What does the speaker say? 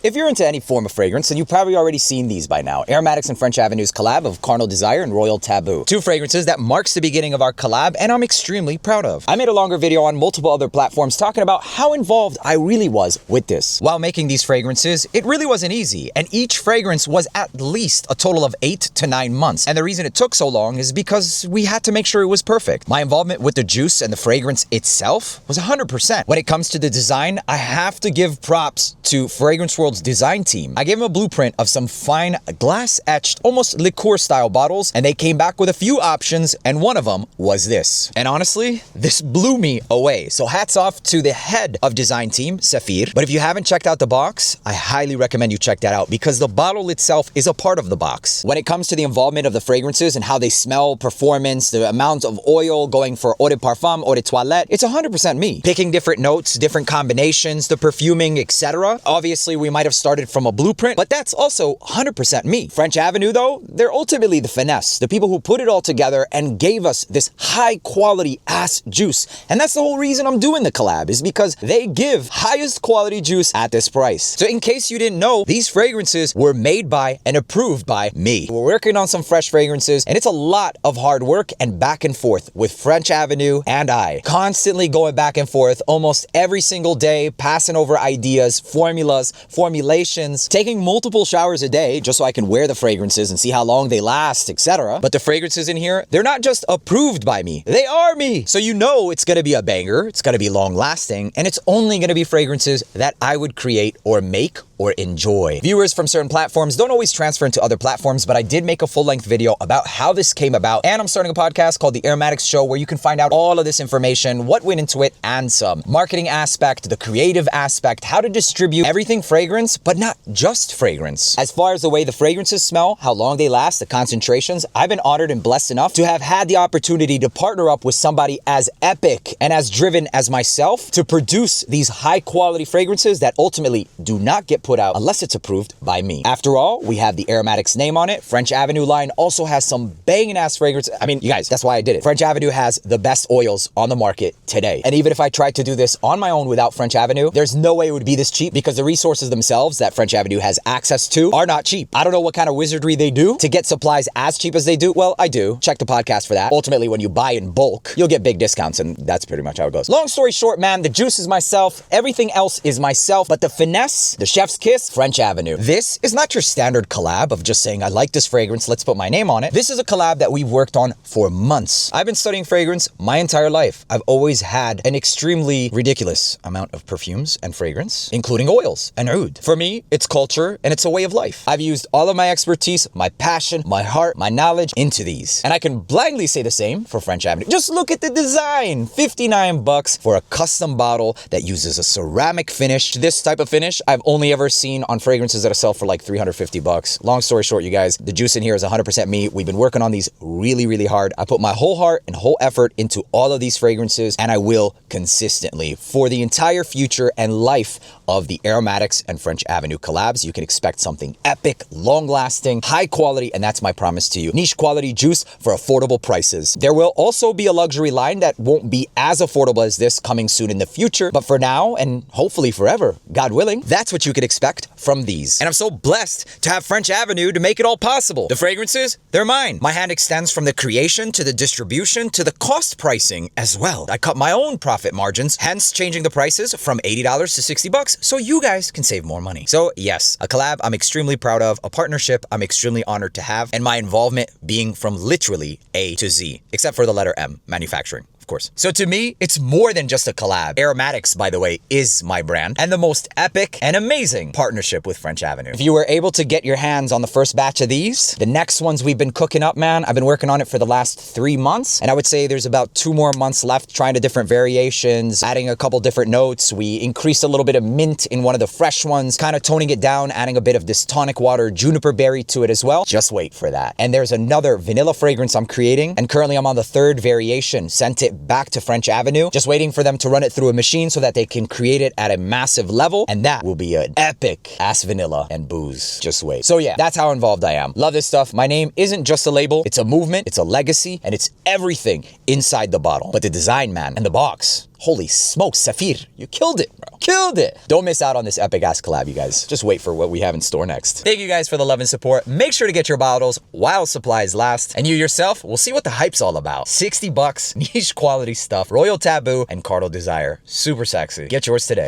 If you're into any form of fragrance, then you've probably already seen these by now. Aromatix and French Avenue's collab of Carnal Desire and Royal Taboo. Two fragrances that marks the beginning of our collab, and I'm extremely proud of. I made a longer video on multiple other platforms talking about how involved I really was with this. While making these fragrances, it really wasn't easy, and each fragrance was at least a total of 8 to 9 months. And the reason it took so long is because we had to make sure it was perfect. My involvement with the juice and the fragrance itself was 100%. When it comes to the design, I have to give props to Fragrance World's design team. I gave them a blueprint of some fine glass-etched, almost liqueur-style bottles, and they came back with a few options, and one of them was this. And honestly, this blew me away. So hats off to the head of design team, Safir. But if you haven't checked out the box, I highly recommend you check that out because the bottle itself is a part of the box. When it comes to the involvement of the fragrances and how they smell, performance, the amount of oil going for eau de parfum, eau de toilette, it's 100% me. Picking different notes, different combinations, the perfuming, etc. Obviously, we might have started from a blueprint, but that's also 100% me. French Avenue, though, they're ultimately the finesse, the people who put it all together and gave us this high quality ass juice. And that's the whole reason I'm doing the collab, is because they give highest quality juice at this price. So in case you didn't know, these fragrances were made by and approved by me. We're working on some fresh fragrances, and it's a lot of hard work and back and forth with French Avenue and I. Constantly going back and forth almost every single day, passing over ideas, formulas, formulations, taking multiple showers a day just so I can wear the fragrances and see how long they last, etc. But the fragrances in here, they're not just approved by me, they are me. So you know it's gonna be a banger, it's gonna be long lasting, and it's only gonna be fragrances that I would create or make or enjoy. Viewers from certain platforms don't always transfer into other platforms, but I did make a full-length video about how this came about, and I'm starting a podcast called The Aromatix Show where you can find out all of this information, what went into it, and some. Marketing aspect, the creative aspect, how to distribute everything fragrance, but not just fragrance. As far as the way the fragrances smell, how long they last, the concentrations, I've been honored and blessed enough to have had the opportunity to partner up with somebody as epic and as driven as myself to produce these high-quality fragrances that ultimately do not get put out unless it's approved by me. After all, we have the Aromatix name on it. French Avenue line also has some banging ass fragrance. I mean, you guys, that's why I did it. French Avenue has the best oils on the market today. And even if I tried to do this on my own without French Avenue, there's no way it would be this cheap because the resources themselves that French Avenue has access to are not cheap. I don't know what kind of wizardry they do to get supplies as cheap as they do. Well, I do. Check the podcast for that. Ultimately, when you buy in bulk, you'll get big discounts, and that's pretty much how it goes. Long story short, man, the juice is myself. Everything else is myself, but the finesse, the chef's kiss, French Avenue. This is not your standard collab of just saying, I like this fragrance, let's put my name on it. This is a collab that we've worked on for months. I've been studying fragrance my entire life. I've always had an extremely ridiculous amount of perfumes and fragrance, including oils and oud. For me, it's culture and it's a way of life. I've used all of my expertise, my passion, my heart, my knowledge into these. And I can blindly say the same for French Avenue. Just look at the design. 59 bucks for a custom bottle that uses a ceramic finish. This type of finish I've only ever seen on fragrances that sell for like 350 bucks. Long story short, you guys, the juice in here is 100% me. We've been working on these really, really hard. I put my whole heart and whole effort into all of these fragrances, and I will consistently for the entire future and life of the Aromatix and French Avenue collabs. You can expect something epic, long-lasting, high quality, and that's my promise to you. Niche quality juice for affordable prices. There will also be a luxury line that won't be as affordable as this coming soon in the future, but for now, and hopefully forever, God willing, that's what you can expect from these. And I'm so blessed to have French Avenue to make it all possible. The fragrances, they're mine. My hand extends from the creation to the distribution to the cost pricing as well. I cut my own profit margins, hence changing the prices from $80 to 60 bucks so you guys can save more money. So yes, a collab I'm extremely proud of, a partnership I'm extremely honored to have, and my involvement being from literally A to Z, except for the letter M, manufacturing. Of course. So to me, it's more than just a collab. Aromatix, by the way, is my brand and the most epic and amazing partnership with French Avenue. If you were able to get your hands on the first batch of these, the next ones we've been cooking up, man, I've been working on it for the last 3 months, and I would say there's about 2 more months left trying to different variations, adding a couple different notes. We increased a little bit of mint in one of the fresh ones, kind of toning it down, adding a bit of this tonic water, juniper berry to it as well. Just wait for that. And there's another vanilla fragrance I'm creating, and currently I'm on the 3rd variation, sent it back to French Avenue, just waiting for them to run it through a machine so that they can create it at a massive level, and that will be an epic ass vanilla and booze. Just wait. So yeah, that's how involved I am. Love this stuff. My name isn't just a label, it's a movement, it's a legacy, and it's everything inside the bottle. But the design, man, and the box, holy smokes, Saphir, you killed it, bro. Killed it. Don't miss out on this epic ass collab, you guys. Just wait for what we have in store next. Thank you guys for the love and support. Make sure to get your bottles while supplies last. And you yourself, we'll see what the hype's all about. 60 bucks, niche quality stuff, Royal Taboo, and Carnal Desire. Super sexy. Get yours today.